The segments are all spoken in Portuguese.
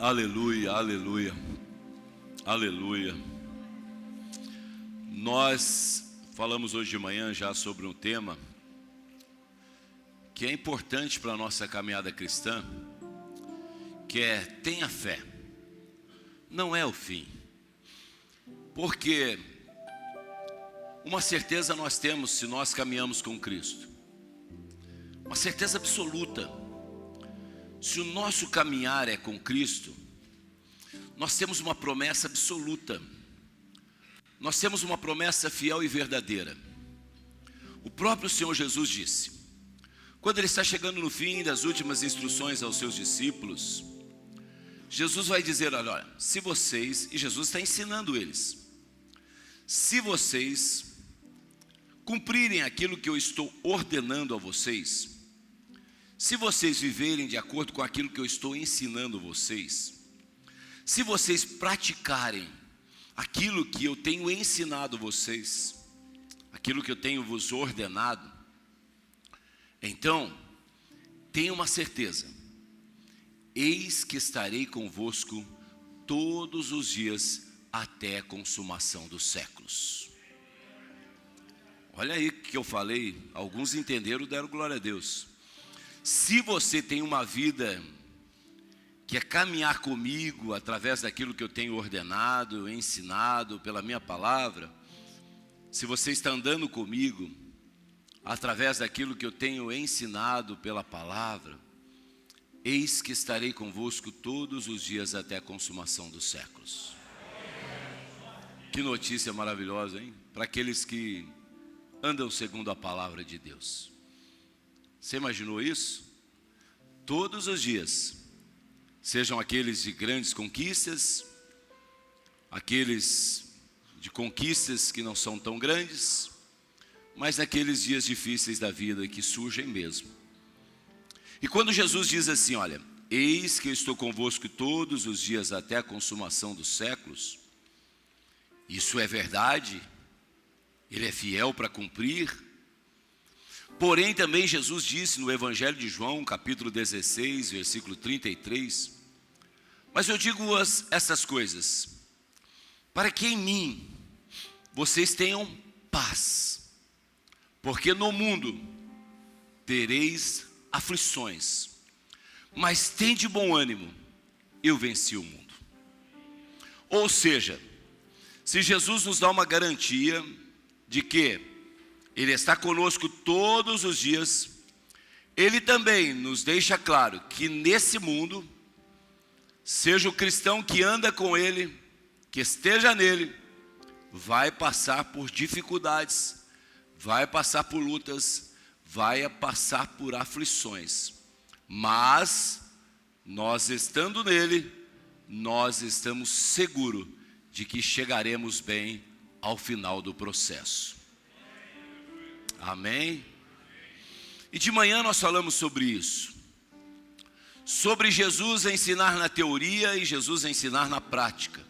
Aleluia, aleluia, aleluia. Nós falamos hoje de manhã já sobre um tema que é importante para a nossa caminhada cristã, que é tenha fé, não é o fim. Porque uma certeza nós temos se nós caminhamos com Cristo, uma certeza absoluta. Se o nosso caminhar é com Cristo, nós temos uma promessa absoluta. Nós temos uma promessa fiel e verdadeira. O próprio Senhor Jesus disse, quando Ele está chegando no fim das últimas instruções aos seus discípulos, Jesus vai dizer, olha, se vocês, e Jesus está ensinando eles, se vocês cumprirem aquilo que eu estou ordenando a vocês, se vocês viverem de acordo com aquilo que eu estou ensinando vocês, se vocês praticarem aquilo que eu tenho ensinado vocês, aquilo que eu tenho vos ordenado, então, tenha uma certeza, eis que estarei convosco todos os dias até a consumação dos séculos. Olha aí que eu falei, alguns entenderam, deram glória a Deus. Se você tem uma vida que é caminhar comigo através daquilo que eu tenho ordenado, ensinado pela minha palavra, se você está andando comigo através daquilo que eu tenho ensinado pela palavra, eis que estarei convosco todos os dias até a consumação dos séculos. Que notícia maravilhosa, hein? Para aqueles que andam segundo a palavra de Deus. Você imaginou isso? Todos os dias, sejam aqueles de grandes conquistas, aqueles de conquistas que não são tão grandes, mas naqueles dias difíceis da vida que surgem mesmo. E quando Jesus diz assim, olha, eis que eu estou convosco todos os dias até a consumação dos séculos, isso é verdade, Ele é fiel para cumprir. Porém também Jesus disse no Evangelho de João, capítulo 16, versículo 33, mas eu digo essas coisas, para que em mim vocês tenham paz, porque no mundo tereis aflições, mas tende bom ânimo, eu venci o mundo. Ou seja, se Jesus nos dá uma garantia de que Ele está conosco todos os dias, Ele também nos deixa claro que nesse mundo, seja o cristão que anda com Ele, que esteja nele, vai passar por dificuldades, vai passar por lutas, vai passar por aflições. Mas, nós estando nele, nós estamos seguros de que chegaremos bem ao final do processo. Amém? E de manhã nós falamos sobre isso. Sobre Jesus ensinar na teoria e Jesus ensinar na prática.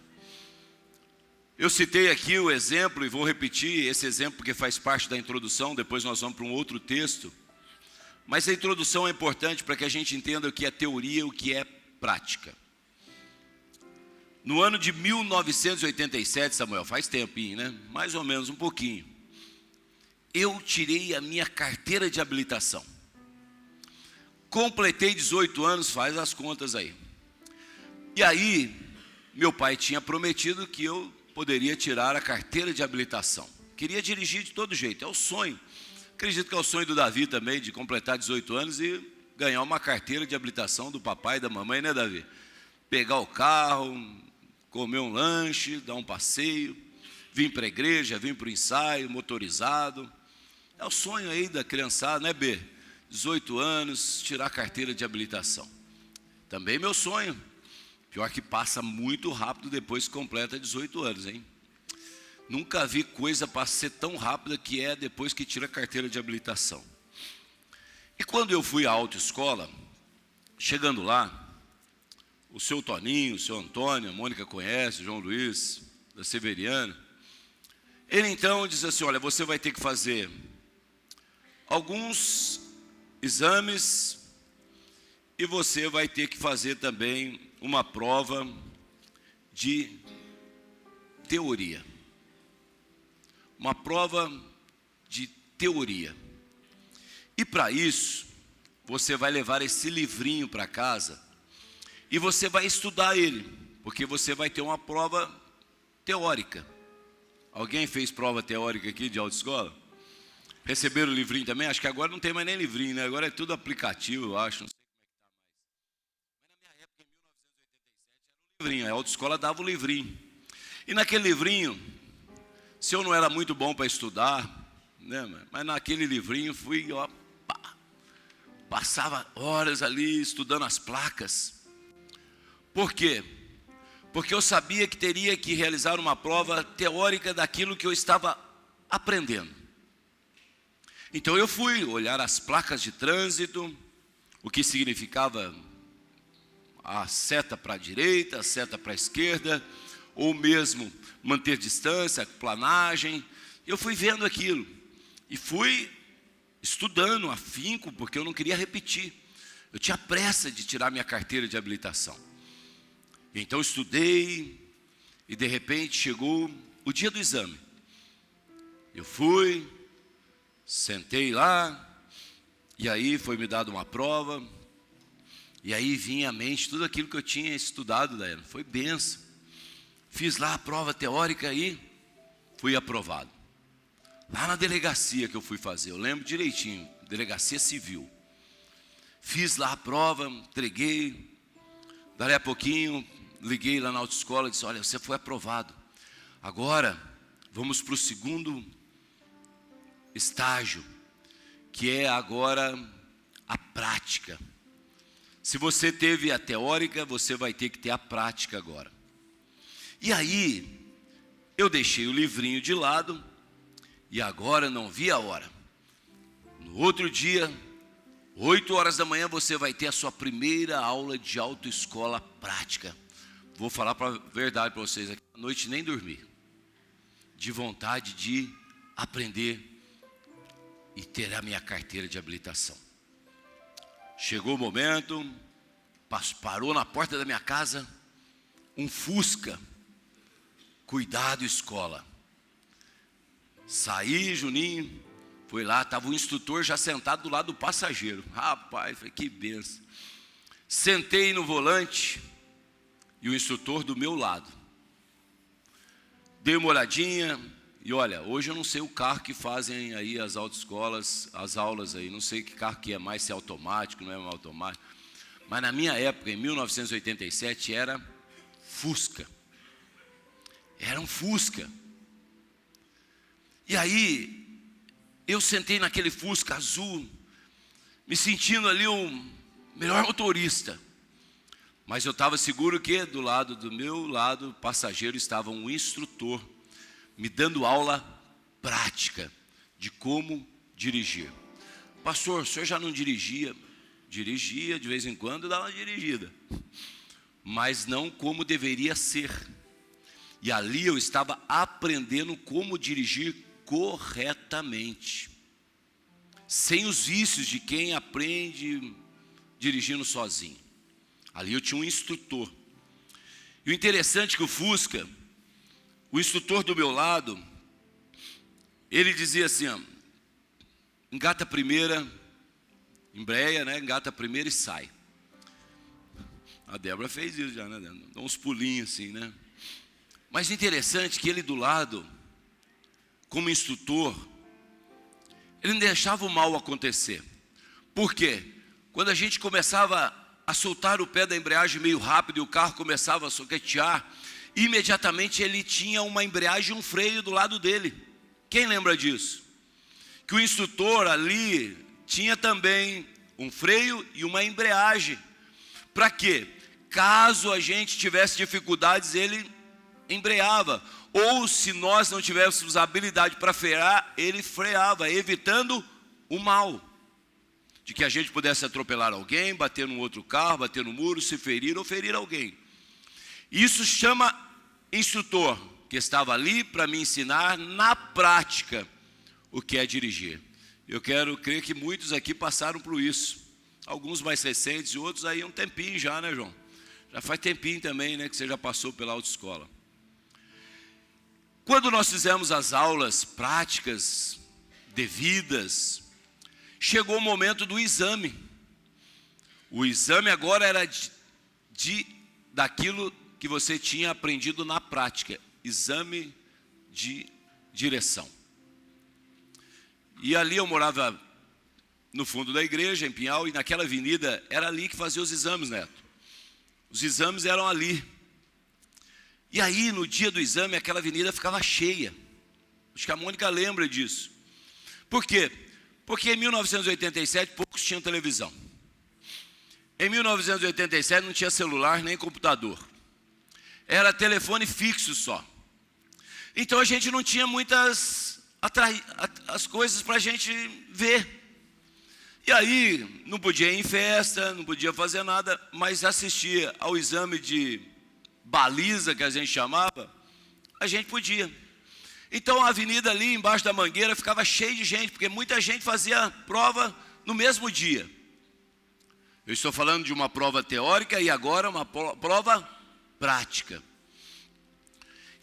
Eu citei aqui o exemplo e vou repetir esse exemplo porque faz parte da introdução, depois nós vamos para um outro texto. Mas a introdução é importante para que a gente entenda o que é teoria e o que é prática. No ano de 1987, Samuel, faz tempinho, né? Mais ou menos um pouquinho. Eu tirei a minha carteira de habilitação. Completei 18 anos, faz as contas aí. E aí, meu pai tinha prometido que eu poderia tirar a carteira de habilitação. Queria dirigir de todo jeito, é o sonho. Acredito que é o sonho do Davi também, de completar 18 anos e ganhar uma carteira de habilitação do papai e da mamãe, né, Davi? Pegar o carro, comer um lanche, dar um passeio, vir para a igreja, vir para o ensaio, motorizado. É o sonho aí da criançada, né, B? 18 anos, tirar a carteira de habilitação. Também meu sonho. Pior que passa muito rápido depois que completa 18 anos, hein? Nunca vi coisa para ser tão rápida que é depois que tira a carteira de habilitação. E quando eu fui à autoescola, chegando lá, o seu Toninho, o seu Antônio, a Mônica conhece, o João Luiz, da Severiana, ele então diz assim, olha, você vai ter que fazer alguns exames e você vai ter que fazer também uma prova de teoria. Uma prova de teoria. E para isso, você vai levar esse livrinho para casa e você vai estudar ele, porque você vai ter uma prova teórica. Alguém fez prova teórica aqui de autoescola? Receberam o livrinho também? Acho que agora não tem mais nem livrinho, né? Agora é tudo aplicativo, eu acho. Não sei como é que está mais. Mas na minha época, em 1987, era um livrinho. A autoescola dava o livrinho. E naquele livrinho, se eu não era muito bom para estudar, né? Mas naquele livrinho fui, ó, passava horas ali estudando as placas. Por quê? Porque eu sabia que teria que realizar uma prova teórica daquilo que eu estava aprendendo. Então eu fui olhar as placas de trânsito, o que significava a seta para a direita, a seta para a esquerda, ou mesmo manter distância, planagem. Eu fui vendo aquilo e fui estudando afinco, porque eu não queria repetir. Eu tinha pressa de tirar minha carteira de habilitação. Então eu estudei e de repente chegou o dia do exame. Eu fui, sentei lá, e aí foi me dada uma prova, e aí vinha à mente tudo aquilo que eu tinha estudado, Daiane. Foi benção. Fiz lá a prova teórica e fui aprovado. Lá na delegacia que eu fui fazer, eu lembro direitinho, delegacia civil. Fiz lá a prova, entreguei, dali a pouquinho, liguei lá na autoescola e disse, olha, você foi aprovado. Agora, vamos para o segundo estágio, que é agora a prática. Se você teve a teórica, você vai ter que ter a prática agora. E aí, eu deixei o livrinho de lado, e agora não vi a hora. No outro dia, 8 horas da manhã, você vai ter a sua primeira aula de autoescola prática. Vou falar a verdade para vocês aqui, à noite nem dormi, de vontade de aprender e ter a minha carteira de habilitação. Chegou o momento, parou na porta da minha casa, um Fusca, cuidado escola. Saí, Juninho, fui lá, estava o instrutor já sentado do lado do passageiro. Rapaz, foi que benção. Sentei no volante e o instrutor do meu lado. Dei uma olhadinha e olha, hoje eu não sei o carro que fazem aí as autoescolas, as aulas aí, não sei que carro que é mais, se é automático, não é automático. Mas na minha época, em 1987, era Fusca. Era um Fusca. E aí, eu sentei naquele Fusca azul, me sentindo ali um melhor motorista. Mas eu estava seguro que do lado do meu lado passageiro estava um instrutor, me dando aula prática de como dirigir. Pastor, o senhor já não dirigia? Dirigia, de vez em quando dava uma dirigida, mas não como deveria ser. E ali eu estava aprendendo como dirigir corretamente, sem os vícios de quem aprende dirigindo sozinho. Ali eu tinha um instrutor. E o interessante é que o Fusca, o instrutor do meu lado, ele dizia assim, ó, engata a primeira, embreia, né? Engata a primeira e sai. A Débora fez isso já, né? Dá uns pulinhos assim, né? Mas interessante que ele do lado, como instrutor, ele não deixava o mal acontecer. Por quê? Quando a gente começava a soltar o pé da embreagem meio rápido e o carro começava a soquetear, imediatamente ele tinha uma embreagem e um freio do lado dele. Quem lembra disso? Que o instrutor ali tinha também um freio e uma embreagem. Para quê? Caso a gente tivesse dificuldades, ele embreava. Ou se nós não tivéssemos habilidade para frear, ele freava, evitando o mal. De que a gente pudesse atropelar alguém, bater num outro carro, bater no muro, se ferir ou ferir alguém. Isso chama instrutor, que estava ali para me ensinar na prática o que é dirigir. Eu quero crer que muitos aqui passaram por isso. alguns mais recentes e outros aí um tempinho já, né, João? Já faz tempinho também, né, que você já passou pela autoescola. Quando nós fizemos as aulas práticas, devidas, chegou o momento do exame. O exame agora era daquilo que você tinha aprendido na prática, exame de direção. E ali eu morava no fundo da igreja, em Pinhal, e naquela avenida era ali que fazia os exames, Neto. Os exames eram ali. E aí, no dia do exame, aquela avenida ficava cheia. Acho que a Mônica lembra disso. Por quê? Porque em 1987 poucos tinham televisão. Em 1987 não tinha celular nem computador. Era telefone fixo só. Então a gente não tinha muitas as coisas para a gente ver. E aí não podia ir em festa, não podia fazer nada, mas assistir ao exame de baliza, que a gente chamava, a gente podia. Então a avenida ali embaixo da Mangueira ficava cheia de gente, porque muita gente fazia prova no mesmo dia. Eu estou falando de uma prova teórica e agora uma prova prática.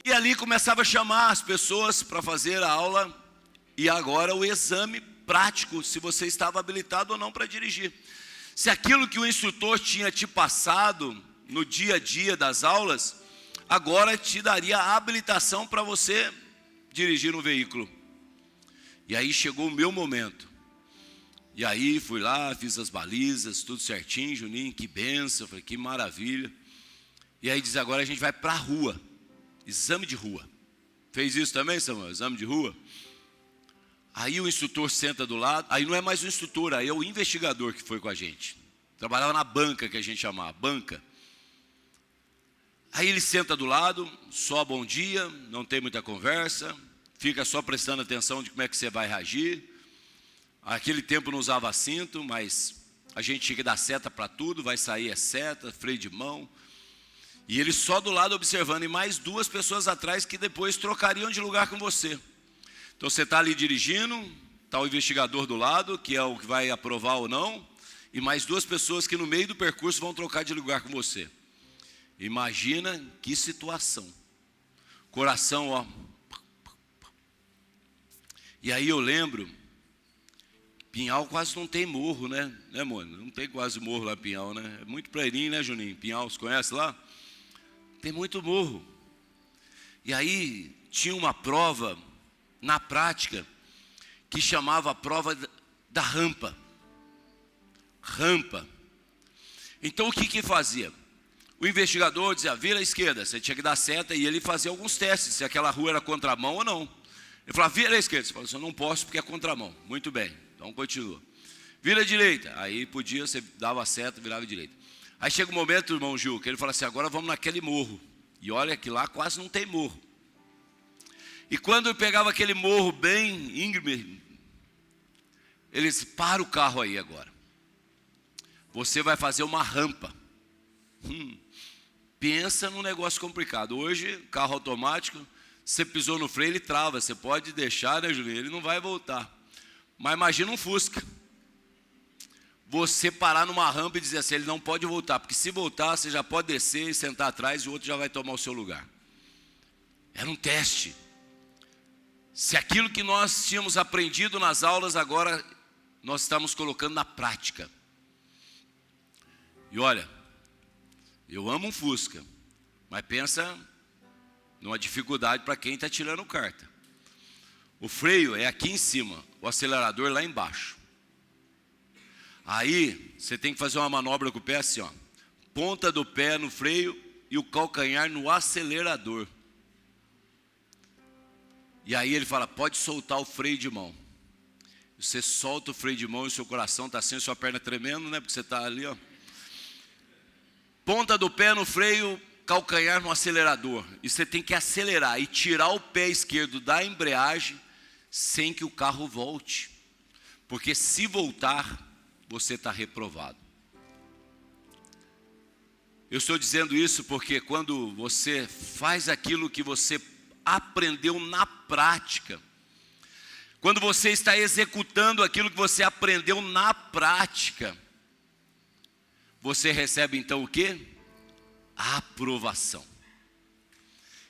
E ali começava a chamar as pessoas para fazer a aula e agora o exame prático, se você estava habilitado ou não para dirigir. Se aquilo que o instrutor tinha te passado no dia a dia das aulas, agora te daria a habilitação para você dirigir um veículo. E aí chegou o meu momento. E aí fui lá, fiz as balizas, tudo certinho, Juninho, que benção, falei, que maravilha. E aí diz, agora a gente vai para a rua, exame de rua. Fez isso também, Samuel? Exame de rua? Aí o instrutor senta do lado, aí não é mais o instrutor, aí é o investigador que foi com a gente. Trabalhava na banca, que a gente chamava, banca. Aí ele senta do lado, só bom dia, não tem muita conversa, fica só prestando atenção de como é que você vai reagir. Aquele tempo não usava cinto, mas a gente tinha que dar seta para tudo, vai sair é seta, freio de mão. E ele só do lado observando, e mais duas pessoas atrás que depois trocariam de lugar com você. Então você está ali dirigindo, está o investigador do lado, que é o que vai aprovar ou não, e mais duas pessoas que no meio do percurso vão trocar de lugar com você. Imagina que situação. Coração, ó. E aí eu lembro, Pinhal quase não tem morro, né, mano? Não tem quase morro lá em Pinhal, né? É muito plaininho, né, Juninho? Pinhal, você conhece lá? Tem muito morro. E aí tinha uma prova na prática que chamava a prova da rampa. Rampa. Então o que fazia? O investigador dizia, vira à esquerda, você tinha que dar seta e ele fazia alguns testes, se aquela rua era contramão ou não. Ele falava, vira à esquerda, você falou, eu não posso porque é contramão. Muito bem, então continua. Vira à direita, aí podia, você dava a seta, virava à direita. Aí chega um momento, irmão Gil, que ele fala assim, agora vamos naquele morro. E olha que lá quase não tem morro. E quando eu pegava aquele morro bem íngreme, ele disse, para o carro aí agora. Você vai fazer uma rampa. Pensa num negócio complicado. Hoje, carro automático, você pisou no freio, ele trava. Você pode deixar, né, Julinho? Ele não vai voltar. Mas imagina um Fusca. Você parar numa rampa e dizer assim, ele não pode voltar. Porque se voltar, você já pode descer e sentar atrás e o outro já vai tomar o seu lugar. Era um teste. Se aquilo que nós tínhamos aprendido nas aulas, agora nós estamos colocando na prática. E olha, eu amo um Fusca, mas pensa numa dificuldade para quem está tirando carta. O freio é aqui em cima, o acelerador lá embaixo. Aí você tem que fazer uma manobra com o pé assim, ó. Ponta do pé no freio e o calcanhar no acelerador. E aí ele fala, pode soltar o freio de mão. Você solta o freio de mão e o seu coração está assim, a sua perna tremendo, né? Porque você está ali, ó. Ponta do pé no freio, calcanhar no acelerador. E você tem que acelerar e tirar o pé esquerdo da embreagem sem que o carro volte. Porque se voltar, você está reprovado. Eu estou dizendo isso porque quando você faz aquilo que você aprendeu na prática, quando você está executando aquilo que você aprendeu na prática, você recebe então o quê? A aprovação.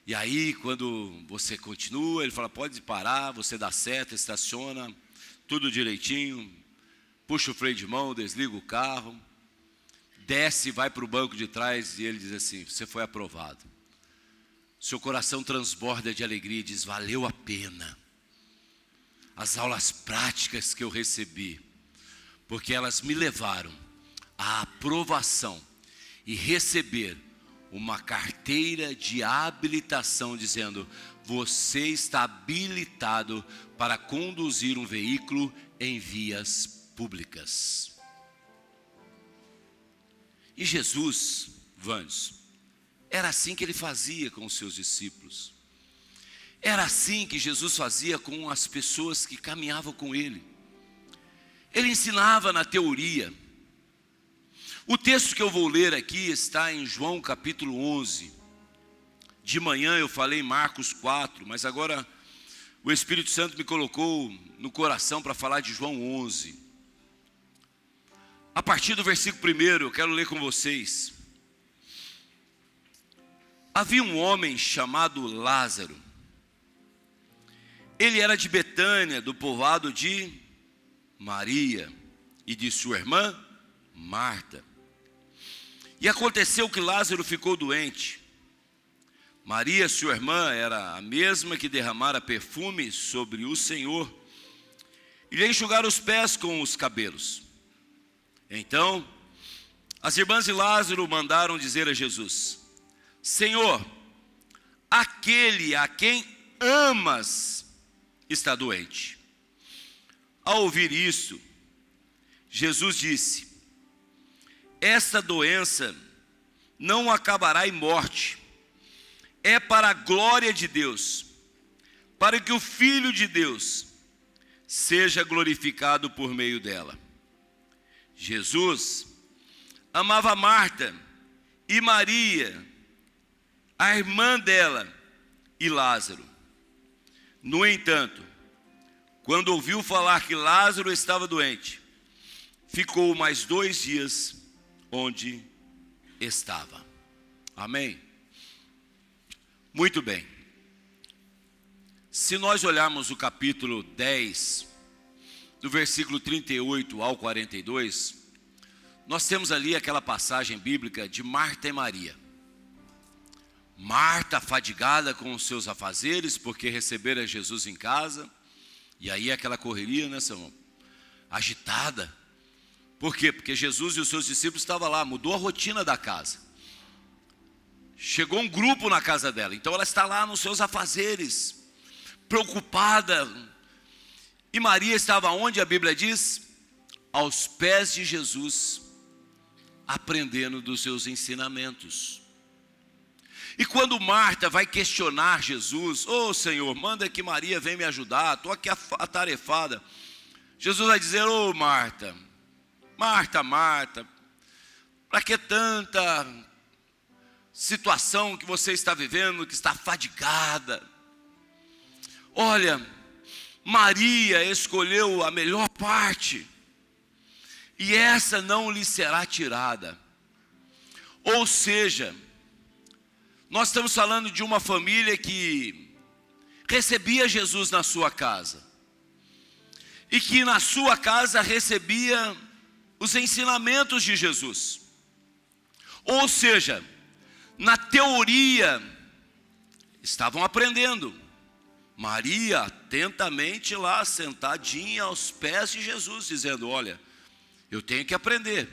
E aí, quando você continua, ele fala, pode parar, você dá seta, estaciona, tudo direitinho, puxa o freio de mão, desliga o carro, desce, vai para o banco de trás e ele diz assim, você foi aprovado. Seu coração transborda de alegria e diz, valeu a pena. As aulas práticas que eu recebi, porque elas me levaram à aprovação e receber uma carteira de habilitação dizendo, você está habilitado para conduzir um veículo em vias públicas. E Jesus, Vânio, era assim que ele fazia com os seus discípulos. Era assim que Jesus fazia com as pessoas que caminhavam com ele. Ele ensinava na teoria. O texto que eu vou ler aqui está em João capítulo 11. De manhã eu falei em Marcos 4, mas agora o Espírito Santo me colocou no coração para falar de João 11. A partir do versículo 1, eu quero ler com vocês. Havia um homem chamado Lázaro. Ele era de Betânia, do povoado de Maria e de sua irmã Marta. E aconteceu que Lázaro ficou doente. Maria, sua irmã, era a mesma que derramara perfume sobre o Senhor e lhe enxugara os pés com os cabelos. Então, as irmãs de Lázaro mandaram dizer a Jesus, Senhor, aquele a quem amas está doente. Ao ouvir isso, Jesus disse, esta doença não acabará em morte, é para a glória de Deus, para que o Filho de Deus seja glorificado por meio dela. Jesus amava Marta e Maria, a irmã dela e Lázaro. No entanto, quando ouviu falar que Lázaro estava doente, ficou mais 2 dias onde estava. Amém? Muito bem. Se nós olharmos o capítulo 10, do versículo 38 ao 42, nós temos ali aquela passagem bíblica de Marta e Maria. Marta fadigada com os seus afazeres, porque recebera Jesus em casa, e aí aquela correria, né, Samuel? Agitada. Por quê? Porque Jesus e os seus discípulos estavam lá, mudou a rotina da casa. Chegou um grupo na casa dela, então ela está lá nos seus afazeres, preocupada. E Maria estava onde a Bíblia diz? Aos pés de Jesus, aprendendo dos seus ensinamentos. E quando Marta vai questionar Jesus, ô Senhor, manda que Maria venha me ajudar, estou aqui atarefada. Jesus vai dizer, ô Marta, para que tanta situação que você está vivendo, que está fadigada? Olha, Maria escolheu a melhor parte, e essa não lhe será tirada. Ou seja, nós estamos falando de uma família que recebia Jesus na sua casa, e que na sua casa recebia os ensinamentos de Jesus. Ou seja, na teoria, estavam aprendendo. Maria atentamente lá, sentadinha aos pés de Jesus, dizendo, olha, eu tenho que aprender.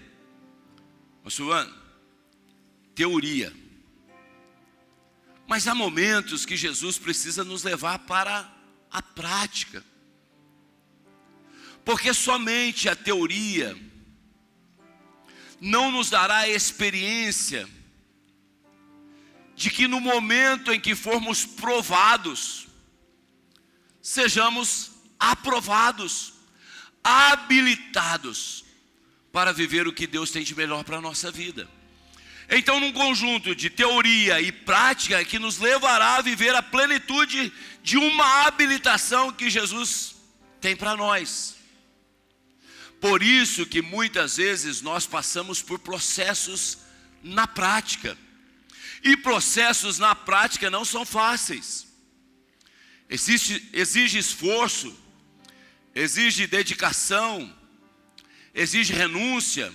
Mas Silvano, teoria. Mas há momentos que Jesus precisa nos levar para a prática. Porque somente a teoria não nos dará a experiência de que no momento em que formos provados, sejamos aprovados, habilitados para viver o que Deus tem de melhor para a nossa vida. Então, num conjunto de teoria e prática que nos levará a viver a plenitude de uma habilitação que Jesus tem para nós. Por isso que muitas vezes nós passamos por processos na prática. E processos na prática não são fáceis. Exige esforço, exige dedicação, exige renúncia,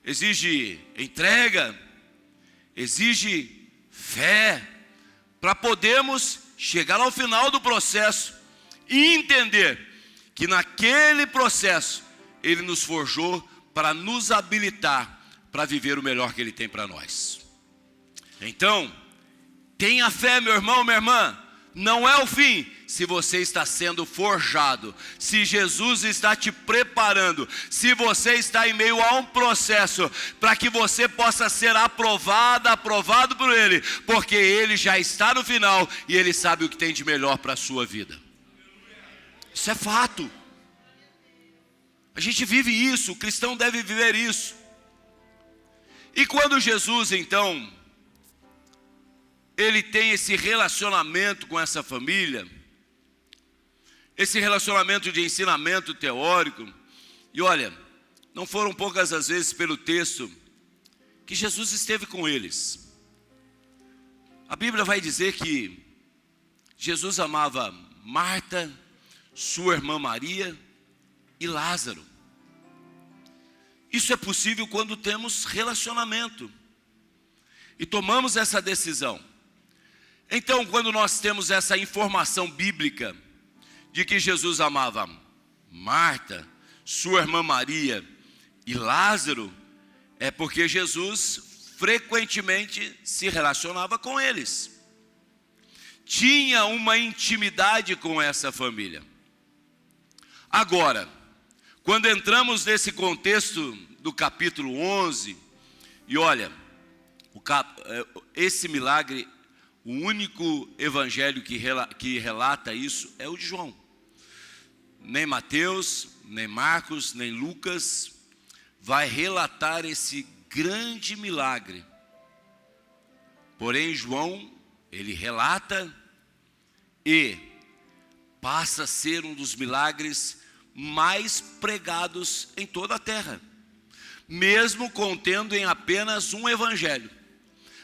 exige entrega, exige fé, para podermos chegar ao final do processo e entender que naquele processo Ele nos forjou para nos habilitar para viver o melhor que Ele tem para nós. Então, tenha fé, meu irmão, minha irmã. Não é o fim, se você está sendo forjado, se Jesus está te preparando, se você está em meio a um processo, para que você possa ser aprovado por Ele, porque Ele já está no final, e Ele sabe o que tem de melhor para a sua vida. Isso é fato. A gente vive isso, o cristão deve viver isso. E quando Jesus, então, Ele tem esse relacionamento com essa família, esse relacionamento de ensinamento teórico, e olha, não foram poucas as vezes pelo texto que Jesus esteve com eles. A Bíblia vai dizer que Jesus amava Marta, sua irmã Maria e Lázaro. Isso é possível quando temos relacionamento e tomamos essa decisão. Então, quando nós temos essa informação bíblica de que Jesus amava Marta, sua irmã Maria e Lázaro, é porque Jesus frequentemente se relacionava com eles. Tinha uma intimidade com essa família. Agora, quando entramos nesse contexto do capítulo 11, e olha, esse milagre, o único evangelho que relata isso é o de João. Nem Mateus, nem Marcos, nem Lucas vai relatar esse grande milagre. Porém, João, ele relata e passa a ser um dos milagres mais pregados em toda a terra, mesmo contendo em apenas um evangelho.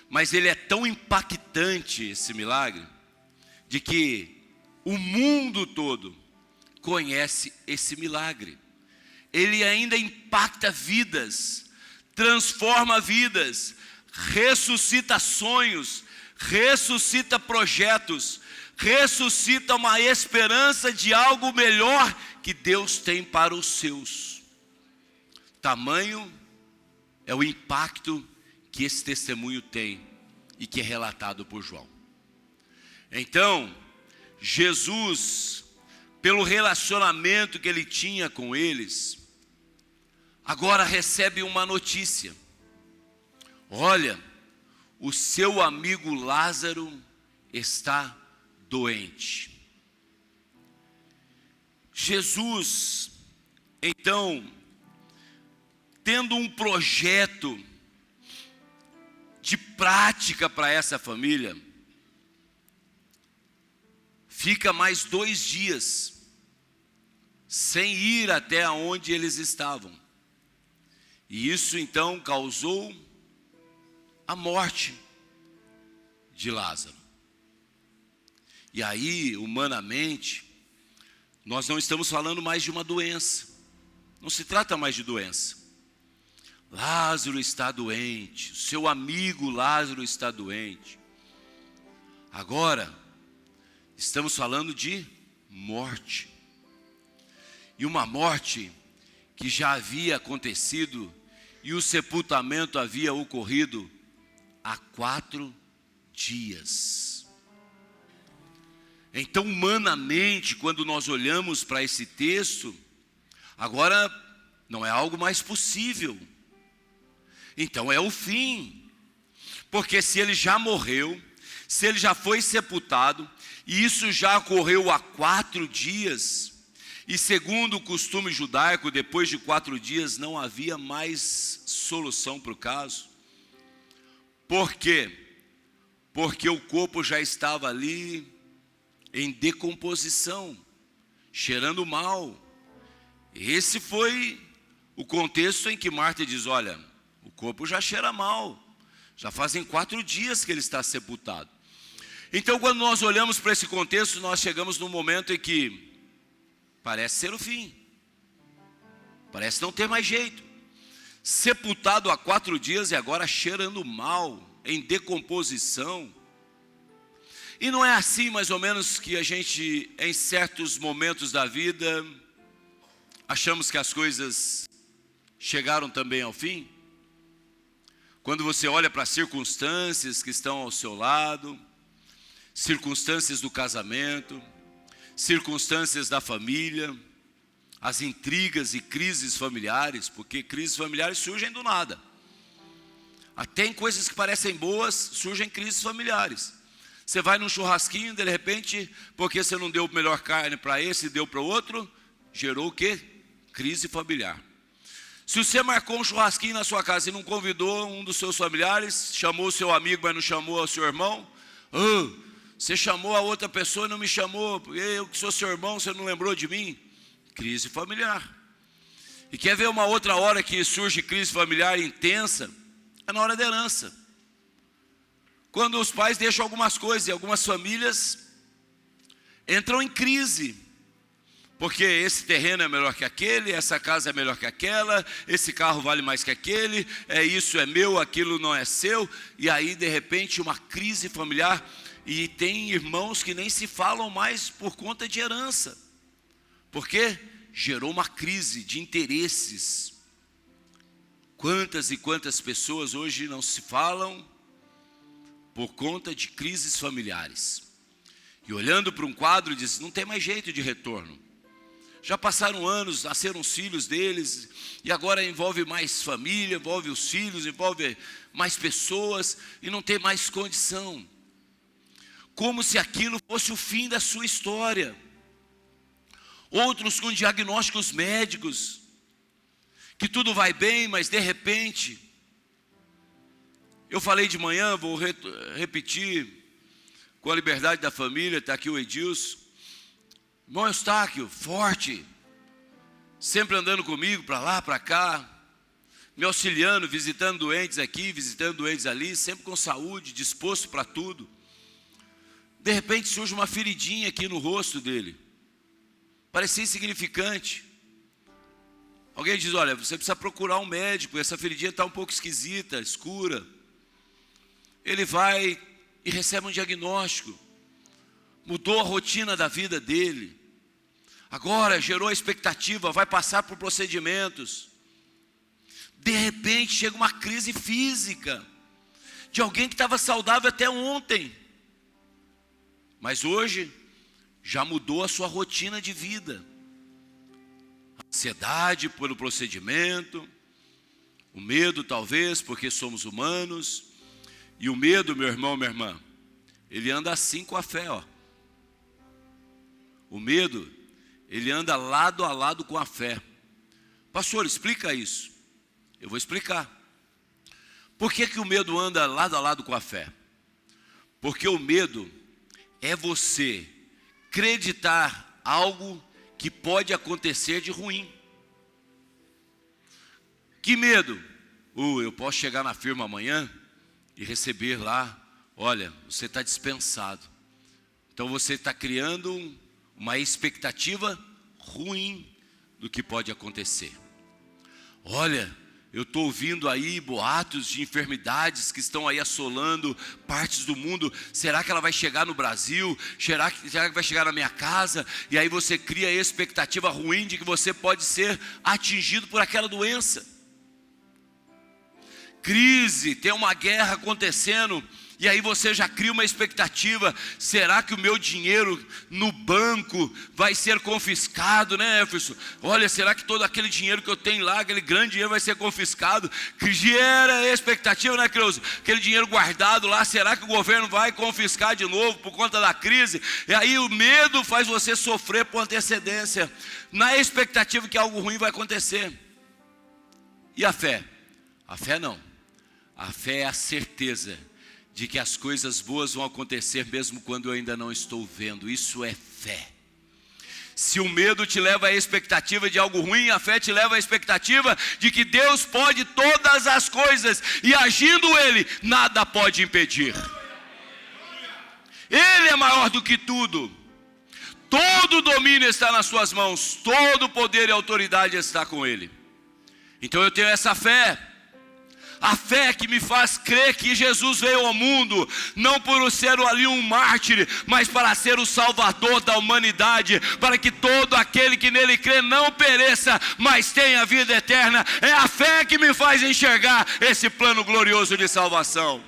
Mas ele é tão impactante, esse milagre, de que o mundo todo conhece esse milagre. Ele ainda impacta vidas, transforma vidas, ressuscita sonhos, ressuscita projetos, ressuscita uma esperança de algo melhor que Deus tem para os seus. Tamanho é o impacto que esse testemunho tem e que é relatado por João. Então, Jesus, pelo relacionamento que ele tinha com eles, agora recebe uma notícia. Olha, o seu amigo Lázaro está doente. Jesus, então, tendo um projeto de prática para essa família, fica mais 2 dias sem ir até onde eles estavam. E isso então causou a morte de Lázaro. E aí, humanamente, nós não estamos falando mais de uma doença. Não se trata mais de doença. Lázaro está doente, seu amigo Lázaro está doente. Agora, estamos falando de morte. E uma morte que já havia acontecido e o sepultamento havia ocorrido há 4 dias. Então, humanamente, quando nós olhamos para esse texto, agora não é algo mais possível. Então é o fim, porque se ele já morreu, se ele já foi sepultado, e isso já ocorreu há 4 dias, e segundo o costume judaico, depois de 4 dias não havia mais solução para o caso. Por quê? Porque o corpo já estava ali em decomposição, cheirando mal, Esse foi o contexto em que Marta diz: olha, o corpo já cheira mal, já fazem 4 dias que ele está sepultado. Então, quando nós olhamos para esse contexto, nós chegamos num momento em que parece ser o fim, parece não ter mais jeito. Sepultado há 4 dias e agora cheirando mal, em decomposição. E não é assim mais ou menos que a gente, em certos momentos da vida, achamos que as coisas chegaram também ao fim? Quando você olha para as circunstâncias que estão ao seu lado, circunstâncias do casamento, circunstâncias da família, as intrigas e crises familiares, porque crises familiares surgem do nada. Até em coisas que parecem boas, surgem crises familiares. Você vai num churrasquinho, de repente, porque você não deu a melhor carne para esse e deu para o outro, gerou o quê? Crise familiar. Se você marcou um churrasquinho na sua casa e não convidou um dos seus familiares, chamou o seu amigo, mas não chamou o seu irmão, você chamou a outra pessoa e não me chamou, eu que sou seu irmão, você não lembrou de mim? Crise familiar. E quer ver uma outra hora que surge crise familiar intensa? É na hora da herança. Quando os pais deixam algumas coisas e algumas famílias entram em crise. Porque esse terreno é melhor que aquele, essa casa é melhor que aquela, esse carro vale mais que aquele, isso é meu, aquilo não é seu. E aí, de repente, uma crise familiar. E tem irmãos que nem se falam mais por conta de herança. Porque gerou uma crise de interesses. Quantas e quantas pessoas hoje não se falam por conta de crises familiares. E olhando para um quadro diz, não tem mais jeito de retorno. Já passaram anos, nasceram os filhos deles, e agora envolve mais família, envolve os filhos, envolve mais pessoas, e não tem mais condição. Como se aquilo fosse o fim da sua história. Outros com diagnósticos médicos, que tudo vai bem, mas de repente, eu falei de manhã, vou repetir, com a liberdade da família, está aqui o Edilson, irmão Eustáquio, forte, sempre andando comigo, para lá, para cá, me auxiliando, visitando doentes aqui, visitando doentes ali, sempre com saúde, disposto para tudo. De repente surge uma feridinha aqui no rosto dele, parecia insignificante. Alguém diz, olha, você precisa procurar um médico, essa feridinha está um pouco esquisita, escura. Ele vai e recebe um diagnóstico, mudou a rotina da vida dele, agora gerou a expectativa, vai passar por procedimentos. De repente chega uma crise física, de alguém que estava saudável até ontem, mas hoje já mudou a sua rotina de vida. Ansiedade pelo procedimento, o medo talvez, porque somos humanos. E o medo, meu irmão, minha irmã, ele anda assim com a fé, ó. O medo, ele anda lado a lado com a fé. Pastor, explica isso. Eu vou explicar. Por que o medo anda lado a lado com a fé? Porque o medo é você acreditar algo que pode acontecer de ruim. Que medo? Eu posso chegar na firma amanhã e receber lá, olha, você está dispensado. Então você está criando uma expectativa ruim do que pode acontecer. Olha, eu estou ouvindo aí boatos de enfermidades que estão aí assolando partes do mundo. Será que ela vai chegar no Brasil? Será que vai chegar na minha casa? E aí você cria a expectativa ruim de que você pode ser atingido por aquela doença. Crise, tem uma guerra acontecendo, e aí você já cria uma expectativa, será que o meu dinheiro no banco vai ser confiscado, né, Jefferson? Olha, será que todo aquele dinheiro que eu tenho lá, aquele grande dinheiro vai ser confiscado? Que gera expectativa, né, Creuza? Aquele dinheiro guardado lá, será que o governo vai confiscar de novo por conta da crise? E aí o medo faz você sofrer por antecedência, na expectativa que algo ruim vai acontecer. E a fé? A fé não. A fé é a certeza de que as coisas boas vão acontecer mesmo quando eu ainda não estou vendo. Isso é fé. Se o medo te leva à expectativa de algo ruim, a fé te leva à expectativa de que Deus pode todas as coisas, e agindo Ele, nada pode impedir. Ele é maior do que tudo. Todo o domínio está nas suas mãos, todo o poder e autoridade está com Ele. Então eu tenho essa fé. A fé que me faz crer que Jesus veio ao mundo, não por ser ali um mártir, mas para ser o salvador da humanidade, para que todo aquele que nele crê não pereça, mas tenha vida eterna. É a fé que me faz enxergar esse plano glorioso de salvação.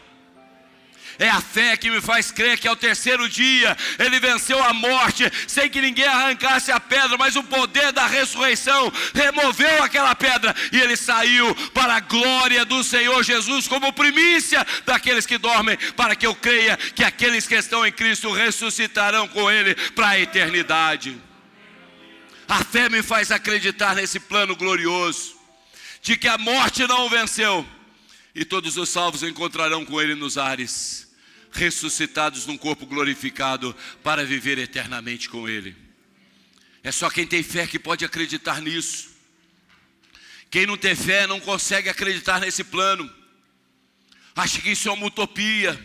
É a fé que me faz crer que ao terceiro dia Ele venceu a morte, sem que ninguém arrancasse a pedra, mas o poder da ressurreição removeu aquela pedra, e Ele saiu para a glória do Senhor Jesus, como primícia daqueles que dormem, para que eu creia que aqueles que estão em Cristo ressuscitarão com Ele para a eternidade. A fé me faz acreditar nesse plano glorioso, de que a morte não o venceu, e todos os salvos encontrarão com Ele nos ares, ressuscitados num corpo glorificado, para viver eternamente com Ele. É só quem tem fé que pode acreditar nisso. Quem não tem fé não consegue acreditar nesse plano. Acha que isso é uma utopia,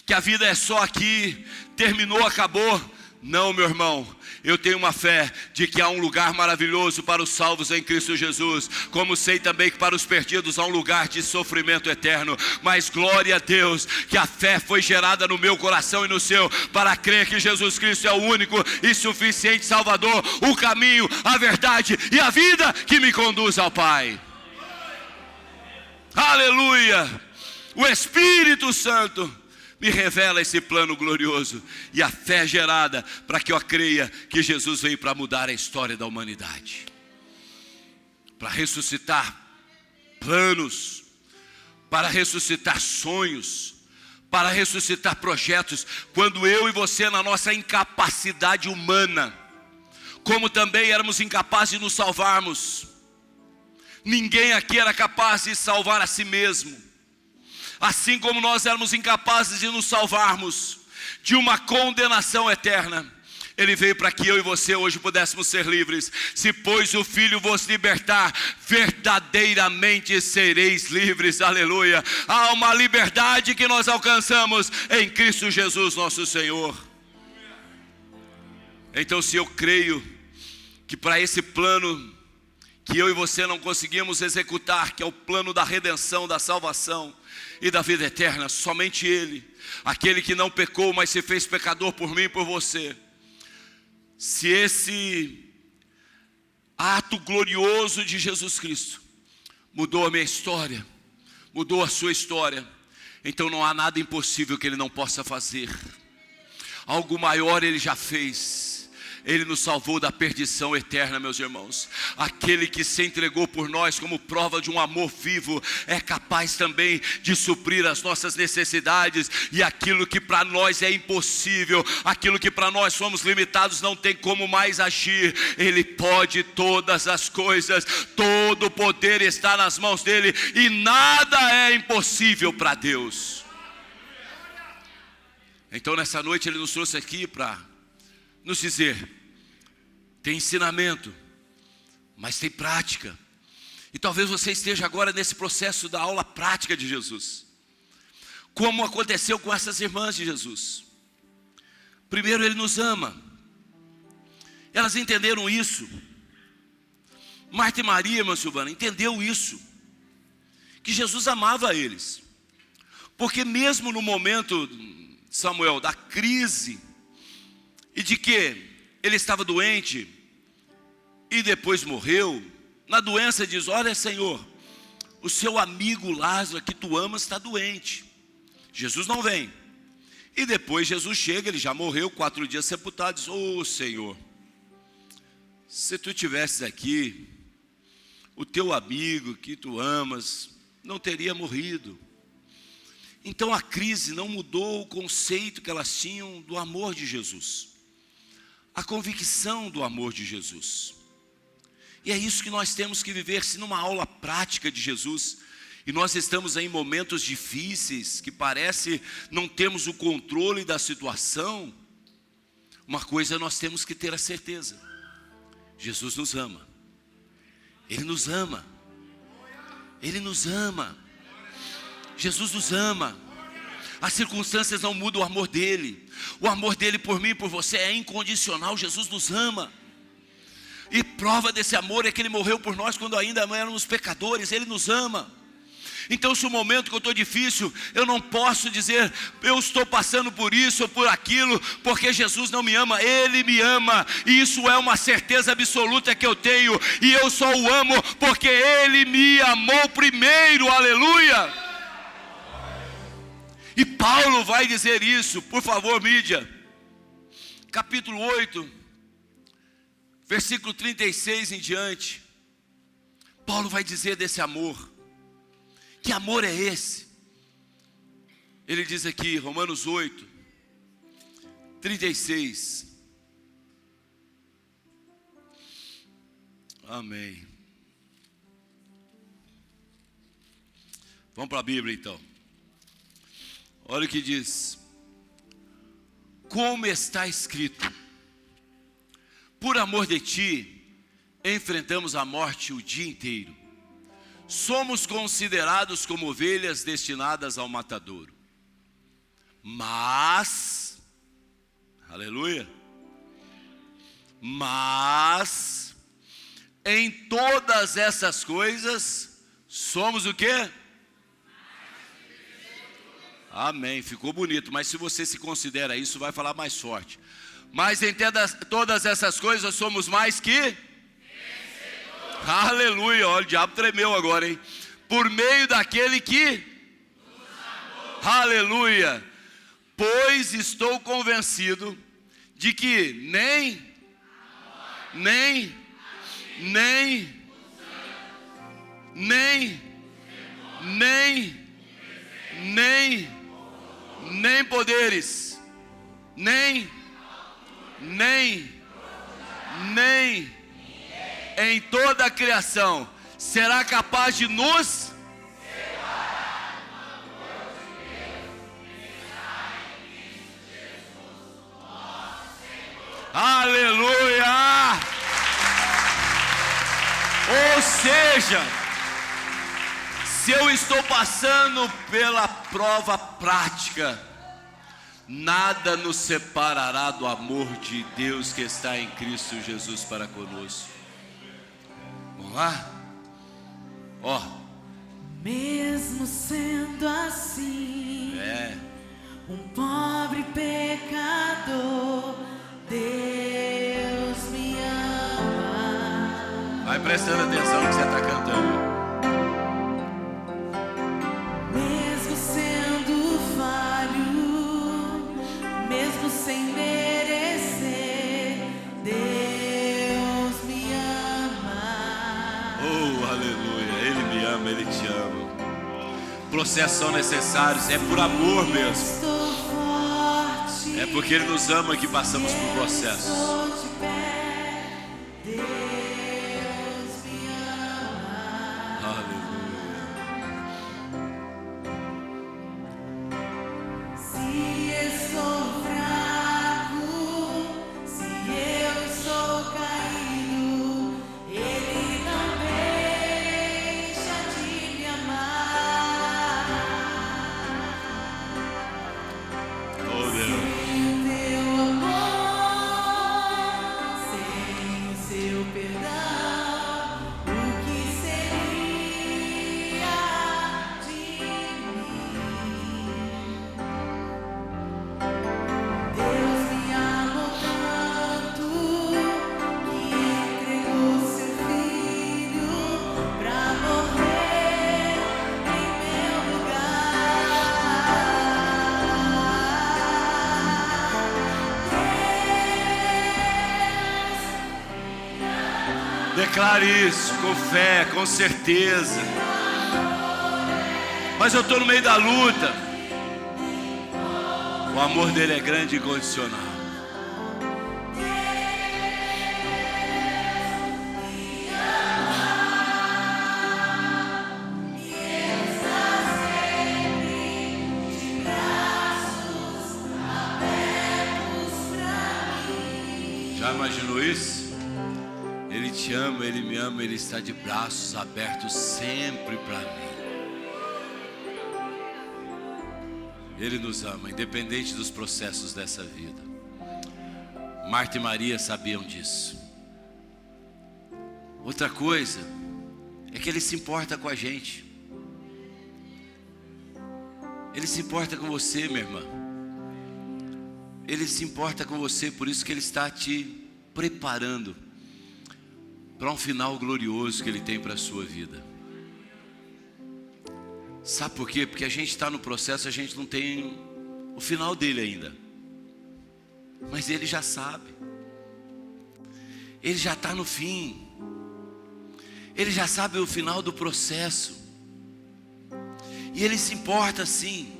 que a vida é só aqui, terminou, acabou. Não, meu irmão, eu tenho uma fé de que há um lugar maravilhoso para os salvos em Cristo Jesus, como sei também que para os perdidos há um lugar de sofrimento eterno. Mas glória a Deus, que a fé foi gerada no meu coração e no seu, para crer que Jesus Cristo é o único e suficiente Salvador, o caminho, a verdade e a vida que me conduz ao Pai. Aleluia! O Espírito Santo me revela esse plano glorioso, e a fé gerada para que eu creia que Jesus veio para mudar a história da humanidade, para ressuscitar planos, para ressuscitar sonhos, para ressuscitar projetos, quando eu e você, na nossa incapacidade humana, como também éramos incapazes de nos salvarmos. Ninguém aqui era capaz de salvar a si mesmo. Assim como nós éramos incapazes de nos salvarmos de uma condenação eterna, Ele veio para que eu e você hoje pudéssemos ser livres. Se pois o Filho vos libertar, verdadeiramente sereis livres. Aleluia. Há uma liberdade que nós alcançamos em Cristo Jesus nosso Senhor. Então, se eu creio que para esse plano que eu e você não conseguimos executar, que é o plano da redenção, da salvação e da vida eterna, somente Ele, aquele que não pecou, mas se fez pecador por mim e por você, se esse ato glorioso de Jesus Cristo mudou a minha história, mudou a sua história, então não há nada impossível que Ele não possa fazer. Algo maior Ele já fez. Ele nos salvou da perdição eterna, meus irmãos. Aquele que se entregou por nós como prova de um amor vivo, é capaz também de suprir as nossas necessidades. E aquilo que para nós é impossível, aquilo que para nós somos limitados, não tem como mais agir. Ele pode todas as coisas, todo o poder está nas mãos dele, e nada é impossível para Deus. Então nessa noite Ele nos trouxe aqui para nos dizer: tem ensinamento, mas tem prática. E talvez você esteja agora nesse processo da aula prática de Jesus, como aconteceu com essas irmãs de Jesus. Primeiro, Ele nos ama. Elas entenderam isso. Marta e Maria, irmã Silvana, entendeu isso, que Jesus amava eles. Porque mesmo no momento, Samuel, da crise, e de que ele estava doente e depois morreu, na doença diz: olha, Senhor, o seu amigo Lázaro que tu amas está doente. Jesus não vem. E depois Jesus chega, ele já morreu, 4 dias sepultado, diz: ô Senhor, se tu estivesses aqui, o teu amigo que tu amas não teria morrido. Então a crise não mudou o conceito que elas tinham do amor de Jesus, a convicção do amor de Jesus. E é isso que nós temos que viver. Se numa aula prática de Jesus, e nós estamos em momentos difíceis, que parece não termos o controle da situação, uma coisa nós temos que ter a certeza: Jesus nos ama. Ele nos ama. Ele nos ama. Jesus nos ama. As circunstâncias não mudam o amor dele. O amor dele por mim e por você é incondicional. Jesus nos ama. E prova desse amor é que ele morreu por nós quando ainda éramos pecadores. Ele nos ama. Então, se o momento que eu estou difícil, eu não posso dizer, eu estou passando por isso ou por aquilo, porque Jesus não me ama. Ele me ama, e isso é uma certeza absoluta que eu tenho, e eu só o amo porque Ele me amou primeiro, aleluia. E Paulo vai dizer isso, por favor, mídia, capítulo 8, versículo 36 em diante. Paulo vai dizer desse amor. Que amor é esse? Ele diz aqui, Romanos 8, 36. Amém. Vamos para a Bíblia então. Olha o que diz. Como está escrito: por amor de ti, enfrentamos a morte o dia inteiro. Somos considerados como ovelhas destinadas ao matadouro. Mas, aleluia, mas, em todas essas coisas, somos o quê? Amém, ficou bonito, mas se você se considera isso, vai falar mais forte. Mas em todas essas coisas, somos mais que... Aleluia, olha, o diabo tremeu agora, hein? Por meio daquele que... Aleluia. Pois estou convencido de que nem poderes, nem em toda a criação será capaz de nos separar do amor de Deus que está em Cristo Jesus, nosso Senhor. Aleluia! Ou seja, se eu estou passando pela prova prática, nada nos separará do amor de Deus que está em Cristo Jesus para conosco. Vamos lá? Ó. Mesmo sendo assim, um pobre pecador, Deus me ama. Vai prestando atenção no que você está cantando. Mesmo sendo falho, mesmo sem merecer, Deus me ama. Oh, aleluia, Ele me ama, Ele te ama. Processos são necessários, é por amor mesmo. É porque Ele nos ama que passamos por processos. Declare isso com fé, com certeza. Mas eu estou no meio da luta. O amor dele é grande e incondicional. Já imaginou isso? te ama, Ele me ama, Ele está de braços abertos sempre para mim. Ele nos ama, independente dos processos dessa vida. Marta e Maria sabiam disso. Outra coisa é que Ele se importa com a gente. Ele se importa com você, minha irmã. Ele se importa com você, por isso que Ele está te preparando para um final glorioso que Ele tem para a sua vida. Sabe por quê? Porque a gente está no processo, a gente não tem o final dele ainda. Mas Ele já sabe. Ele já está no fim. Ele já sabe o final do processo. E Ele se importa sim.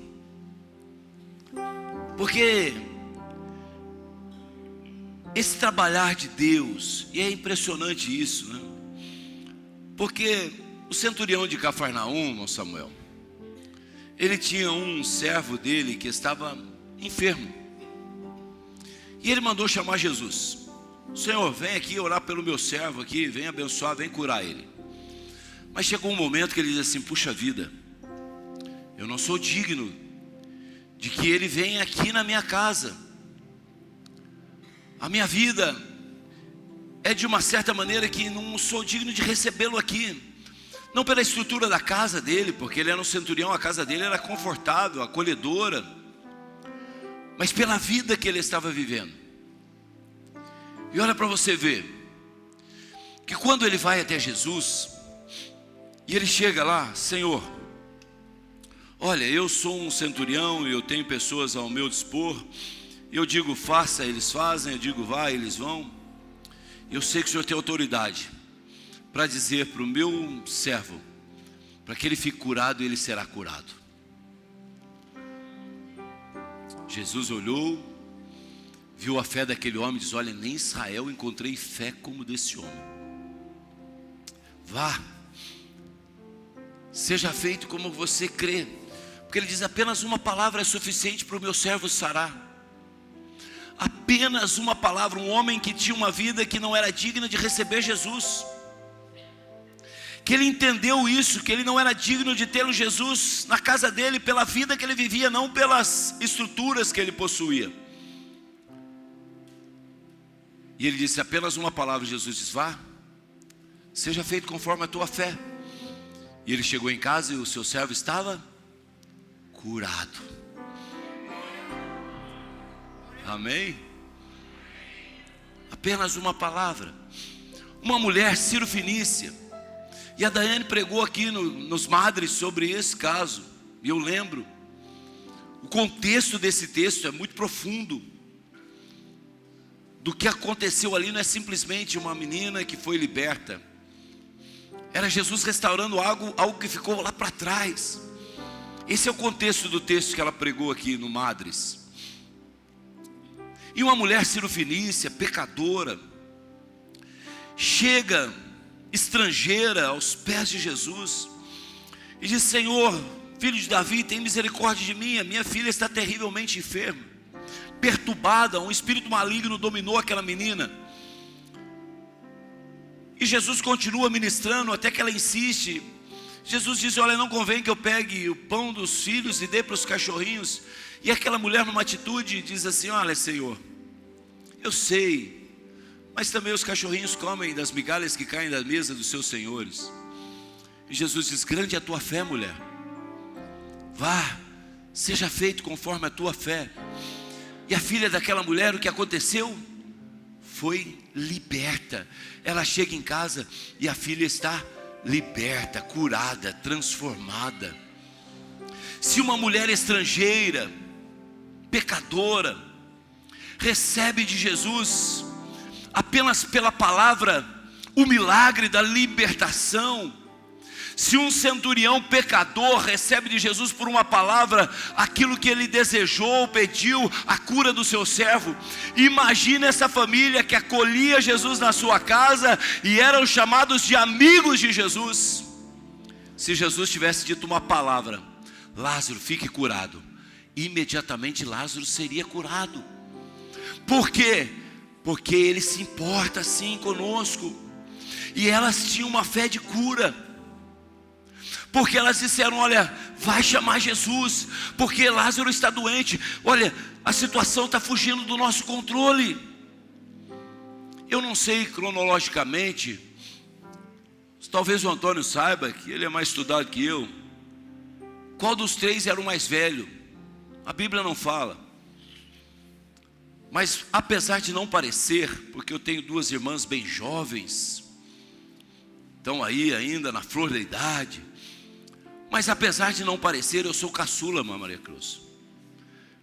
Porque esse trabalhar de Deus, e é impressionante isso, né? Porque o centurião de Cafarnaum, Samuel, ele tinha um servo dele que estava enfermo. E ele mandou chamar Jesus. Senhor, vem aqui orar pelo meu servo aqui, vem abençoar, vem curar ele. Mas chegou um momento que ele diz assim: puxa vida, eu não sou digno de que ele venha aqui na minha casa. A minha vida é de uma certa maneira que não sou digno de recebê-lo aqui. Não pela estrutura da casa dele, porque ele era um centurião, a casa dele era confortável, acolhedora, mas pela vida que ele estava vivendo. E olha para você ver, que quando ele vai até Jesus, e ele chega lá: Senhor, olha, eu sou um centurião e eu tenho pessoas ao meu dispor. Eu digo faça, eles fazem, eu digo vá, eles vão. Eu sei que o Senhor tem autoridade para dizer para o meu servo, para que ele fique curado, ele será curado. Jesus olhou, viu a fé daquele homem e diz: olha, nem em Israel encontrei fé como desse homem. Vá, seja feito como você crê. Porque ele diz: apenas uma palavra é suficiente para o meu servo sarar. Apenas uma palavra. Um homem que tinha uma vida que não era digna de receber Jesus, que ele entendeu isso, que ele não era digno de ter o Jesus na casa dele pela vida que ele vivia, não pelas estruturas que ele possuía. E ele disse apenas uma palavra. Jesus disse: vá, seja feito conforme a tua fé. E ele chegou em casa e o seu servo estava curado. Amém? Apenas uma palavra. Uma mulher Ciro-fenícia, e a Daiane pregou aqui nos Madres sobre esse caso, e eu lembro. O contexto desse texto é muito profundo. Do que aconteceu ali não é simplesmente uma menina que foi liberta. Era Jesus restaurando algo que ficou lá para trás. Esse é o contexto do texto que ela pregou aqui no Madres. E uma mulher Ciro-fenícia, pecadora, chega estrangeira aos pés de Jesus e diz: Senhor, filho de Davi, tem misericórdia de mim, a minha filha está terrivelmente enferma, perturbada, um espírito maligno dominou aquela menina. E Jesus continua ministrando até que ela insiste. Jesus diz: olha, não convém que eu pegue o pão dos filhos e dê para os cachorrinhos. E aquela mulher, numa atitude, diz assim: olha, Senhor, eu sei, mas também os cachorrinhos comem das migalhas que caem da mesa dos seus senhores. E Jesus diz: grande é a tua fé, mulher. Vá, seja feito conforme a tua fé. E a filha daquela mulher, o que aconteceu? Foi liberta. Ela chega em casa e a filha está liberta, curada, transformada. Se uma mulher estrangeira, pecadora, recebe de Jesus apenas pela palavra o milagre da libertação, se um centurião pecador recebe de Jesus por uma palavra aquilo que ele desejou, pediu, a cura do seu servo, imagina essa família que acolhia Jesus na sua casa e eram chamados de amigos de Jesus. Se Jesus tivesse dito uma palavra: Lázaro, fique curado, imediatamente Lázaro seria curado. Por quê? Porque Ele se importa assim conosco. E elas tinham uma fé de cura, porque elas disseram: olha, vai chamar Jesus, porque Lázaro está doente. Olha, a situação está fugindo do nosso controle. Eu não sei cronologicamente, talvez o Antônio saiba, que ele é mais estudado que eu, qual dos três era o mais velho. A Bíblia não fala. Mas apesar de não parecer, porque eu tenho duas irmãs bem jovens, estão aí ainda na flor da idade, mas apesar de não parecer, eu sou caçula, irmã Maria Cruz.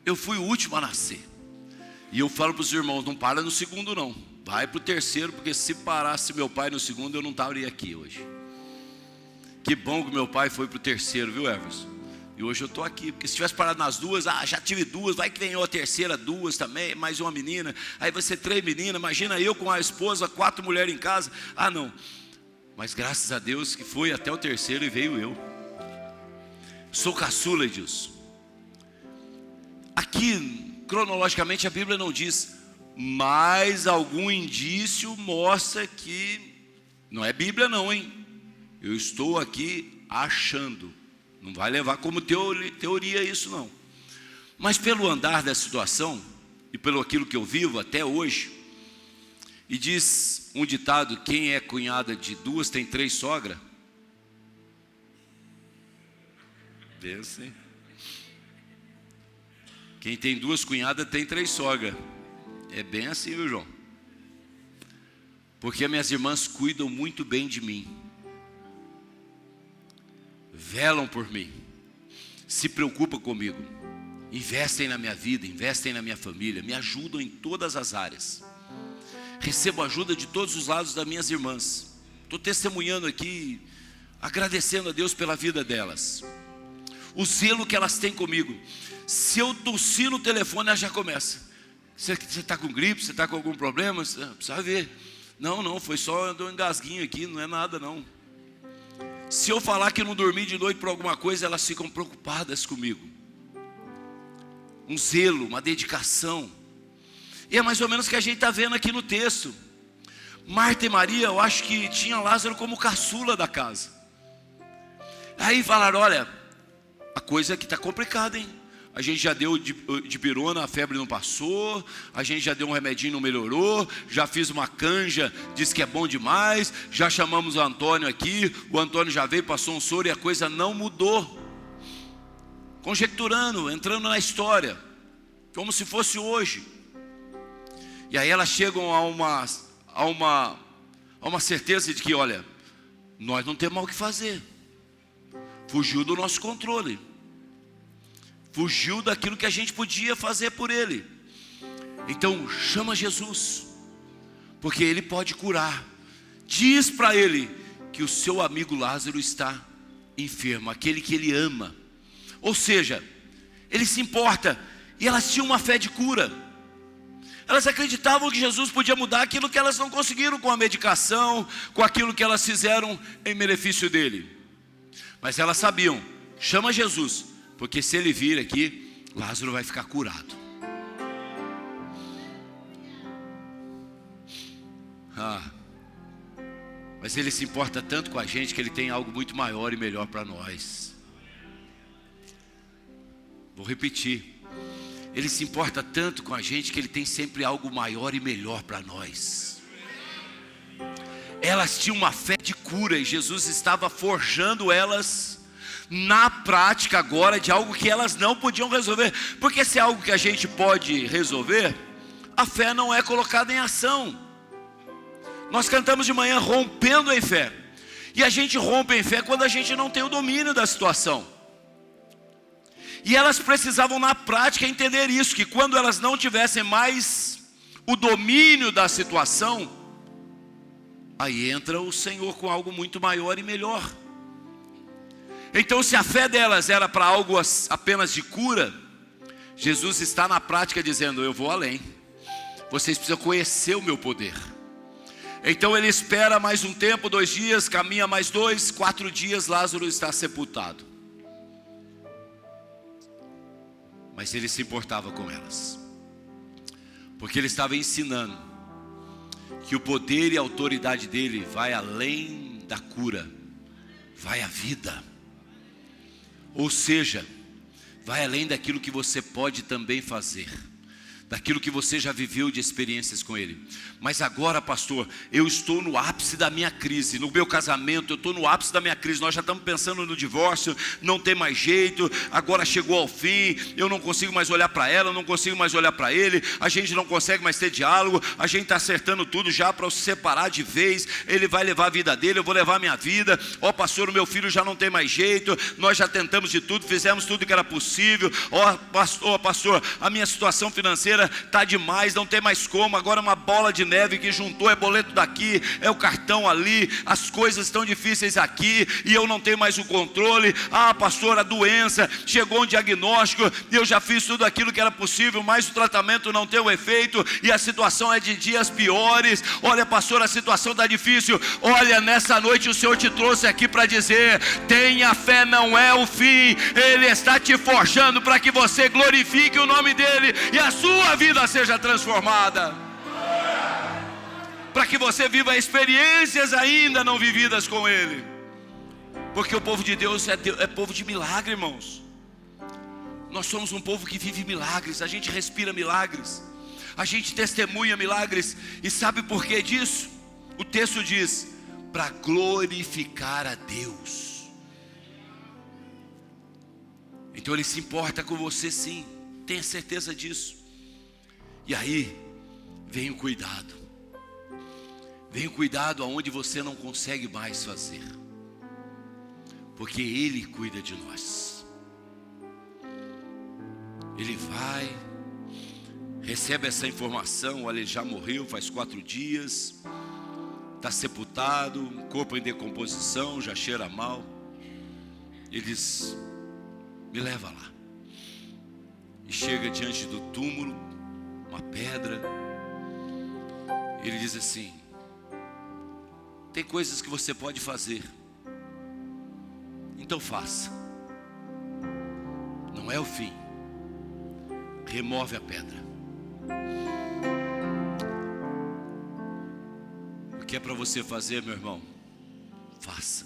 Eu fui o último a nascer. E eu falo para os irmãos: não para no segundo não, vai para o terceiro, porque se parasse meu pai no segundo, eu não estaria aqui hoje. Que bom que meu pai foi para o terceiro, viu, Everson? E hoje eu estou aqui, porque se tivesse parado nas duas, já tive duas, vai que ganhou a terceira, duas também, mais uma menina, aí vai ser 3 meninas, imagina eu com a esposa, 4 mulheres em casa. Não, mas graças a Deus que foi até o terceiro e veio eu. Sou caçula, Edilson. Aqui, cronologicamente, a Bíblia não diz, mas algum indício mostra que, não é Bíblia não, hein? Eu estou aqui achando. Não vai levar como teoria isso não. Mas pelo andar da situação, e pelo aquilo que eu vivo até hoje, e diz um ditado: quem é cunhada de 2 tem 3 sogra. Pensa, hein? Quem tem 2 cunhadas tem 3 sogra. É bem assim, viu, João? Porque minhas irmãs cuidam muito bem de mim, velam por mim, se preocupam comigo, investem na minha vida, investem na minha família, me ajudam em todas as áreas. Recebo ajuda de todos os lados das minhas irmãs. Estou testemunhando aqui, agradecendo a Deus pela vida delas, o zelo que elas têm comigo. Se eu tossir no telefone, ela já começa: você está com gripe, você está com algum problema? Você precisa ver. Não, foi só um engasguinho aqui, não é nada não. Se eu falar que não dormi de noite por alguma coisa, elas ficam preocupadas comigo. Um zelo, uma dedicação. E é mais ou menos o que a gente está vendo aqui no texto. Marta e Maria, eu acho que tinha Lázaro como caçula da casa. Aí falaram: olha, a coisa aqui está complicada, hein? A gente já deu de pirona, a febre não passou. A gente já deu um remedinho, não melhorou. Já fiz uma canja, disse que é bom demais. Já chamamos o Antônio aqui. O Antônio já veio, passou um soro e a coisa não mudou. Conjecturando, entrando na história, como se fosse hoje. E aí elas chegam a uma certeza de que, olha, nós não temos mais o que fazer. Fugiu do nosso controle. Fugiu daquilo que a gente podia fazer por ele. Então chama Jesus, porque ele pode curar. Diz para ele que o seu amigo Lázaro está enfermo, aquele que ele ama. Ou seja, ele se importa. E elas tinham uma fé de cura. Elas acreditavam que Jesus podia mudar aquilo que elas não conseguiram com a medicação, com aquilo que elas fizeram em benefício dele. Mas elas sabiam: chama Jesus, porque se ele vir aqui, Lázaro vai ficar curado. Mas ele se importa tanto com a gente que ele tem algo muito maior e melhor para nós. Vou repetir. Ele se importa tanto com a gente que ele tem sempre algo maior e melhor para nós. Elas tinham uma fé de cura e Jesus estava forjando elas na prática agora de algo que elas não podiam resolver. Porque se é algo que a gente pode resolver, a fé não é colocada em ação. Nós cantamos de manhã rompendo em fé. E a gente rompe em fé quando a gente não tem o domínio da situação. E elas precisavam na prática entender isso, que quando elas não tivessem mais o domínio da situação, aí entra o Senhor com algo muito maior e melhor. Então, se a fé delas era para algo apenas de cura, Jesus está na prática dizendo: eu vou além. Vocês precisam conhecer o meu poder. Então ele espera mais um tempo, 2 dias, caminha mais 2, 4 dias, Lázaro está sepultado. Mas ele se importava com elas, porque ele estava ensinando que o poder e a autoridade dele vai além da cura, vai à vida. Ou seja, vai além daquilo que você pode também fazer, daquilo que você já viveu de experiências com ele. Mas agora, pastor, eu estou no ápice da minha crise, no meu casamento, eu estou no ápice da minha crise, nós já estamos pensando no divórcio, não tem mais jeito, agora chegou ao fim, eu não consigo mais olhar para ela, eu não consigo mais olhar para ele, a gente não consegue mais ter diálogo, a gente está acertando tudo já para se separar de vez, ele vai levar a vida dele, eu vou levar a minha vida. Ó pastor, o meu filho já não tem mais jeito, nós já tentamos de tudo, fizemos tudo que era possível. Ó pastor, a minha situação financeira está demais, não tem mais como, agora é uma bola de neve que juntou, é boleto daqui, é o cartão ali, as coisas estão difíceis aqui, e eu não tenho mais o controle. Ah pastor, a doença, chegou um diagnóstico, eu já fiz tudo aquilo que era possível, mas o tratamento não tem o efeito, e a situação é de dias piores. Olha pastor, a situação está difícil. Olha, nessa noite o Senhor te trouxe aqui para dizer: tenha fé, não é o fim, Ele está te forjando para que você glorifique o nome dEle, e a sua vida seja transformada, para que você viva experiências ainda não vividas com Ele, porque o povo de Deus é povo de milagre, irmãos. Nós somos um povo que vive milagres, a gente respira milagres, a gente testemunha milagres. E sabe por que disso? O texto diz: para glorificar a Deus. Então Ele se importa com você, sim, tenha certeza disso. E aí vem o cuidado, vem o cuidado aonde você não consegue mais fazer, porque Ele cuida de nós. Ele vai, recebe essa informação: olha, ele já morreu faz 4 dias, está sepultado, corpo em decomposição, já cheira mal. Ele diz: me leva lá. E chega diante do túmulo, uma pedra. Ele diz assim: tem coisas que você pode fazer, então faça, não é o fim. Remove a pedra. O que é para você fazer, meu irmão? Faça.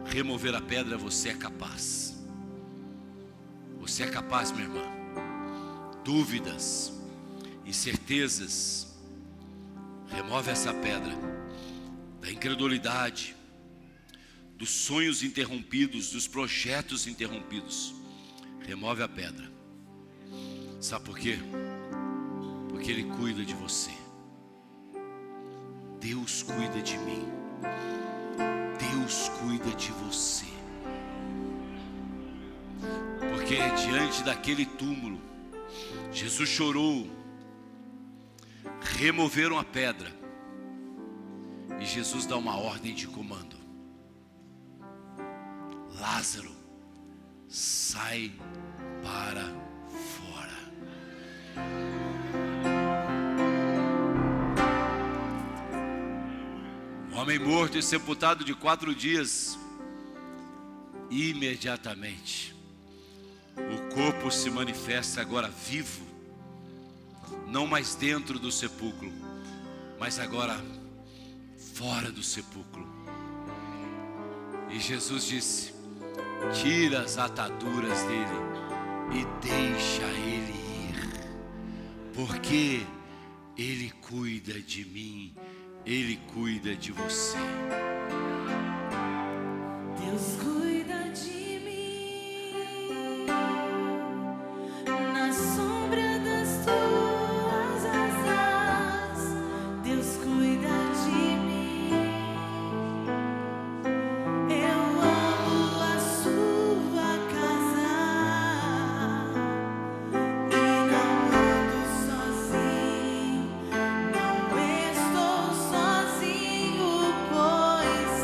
Remover a pedra, você é capaz. Você é capaz, minha irmã. Dúvidas, incertezas, remove essa pedra da incredulidade, dos sonhos interrompidos, dos projetos interrompidos. Remove a pedra. Sabe por quê? Porque Ele cuida de você. Deus cuida de mim. Deus cuida de você. Porque diante daquele túmulo, Jesus chorou, removeram a pedra, e Jesus dá uma ordem de comando: Lázaro, sai para fora. O homem morto e sepultado de 4 dias, imediatamente o corpo se manifesta agora vivo, não mais dentro do sepulcro, mas agora fora do sepulcro. E Jesus disse: tira as ataduras dele e deixa ele ir, porque Ele cuida de mim, Ele cuida de você. Deus cuida de mim, na sombra das tuas asas. Deus cuida de mim. Eu amo a sua casa e não ando sozinho, não estou sozinho, pois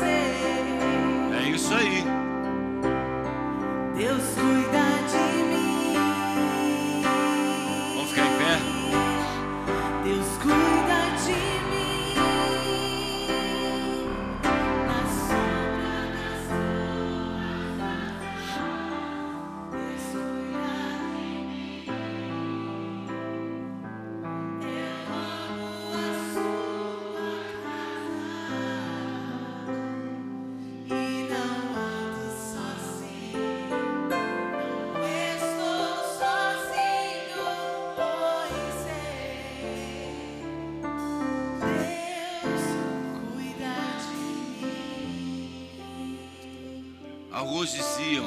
Alguns diziam,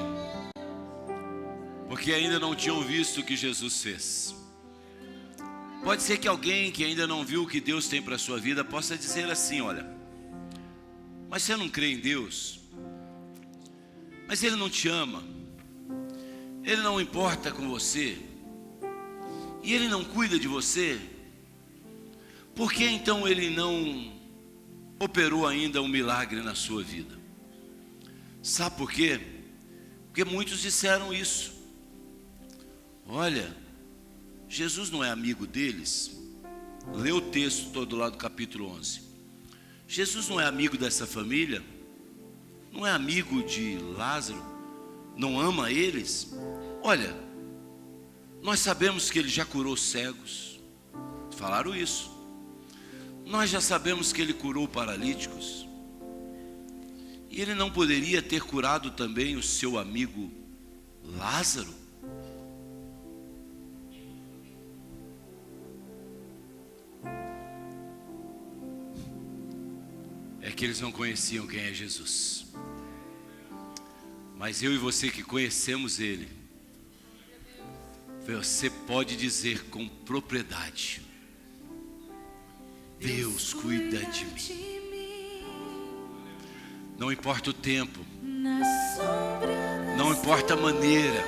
porque ainda não tinham visto o que Jesus fez. Pode ser que alguém que ainda não viu o que Deus tem para a sua vida possa dizer assim: olha, mas você não crê em Deus? Mas Ele não te ama? Ele não importa com você? E Ele não cuida de você? Por que então Ele não operou ainda um milagre na sua vida? Sabe por quê? Porque muitos disseram isso. Olha, Jesus não é amigo deles? Lê o texto todo lá do capítulo 11. Jesus não é amigo dessa família? Não é amigo de Lázaro? Não ama eles? Olha, nós sabemos que Ele já curou cegos. Falaram isso. Nós já sabemos que Ele curou paralíticos. E Ele não poderia ter curado também o seu amigo Lázaro? É que eles não conheciam quem é Jesus. Mas eu e você que conhecemos Ele, você pode dizer com propriedade: Deus cuida de mim. Não importa o tempo, não importa a maneira,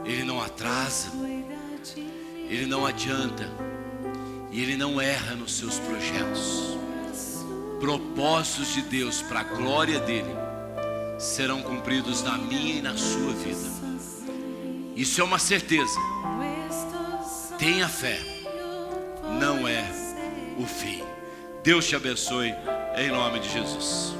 Ele não atrasa, Ele não adianta, e Ele não erra nos seus projetos. Propósitos de Deus para a glória dEle serão cumpridos na minha e na sua vida. Isso é uma certeza. Tenha fé, não é o fim. Deus te abençoe, em nome de Jesus.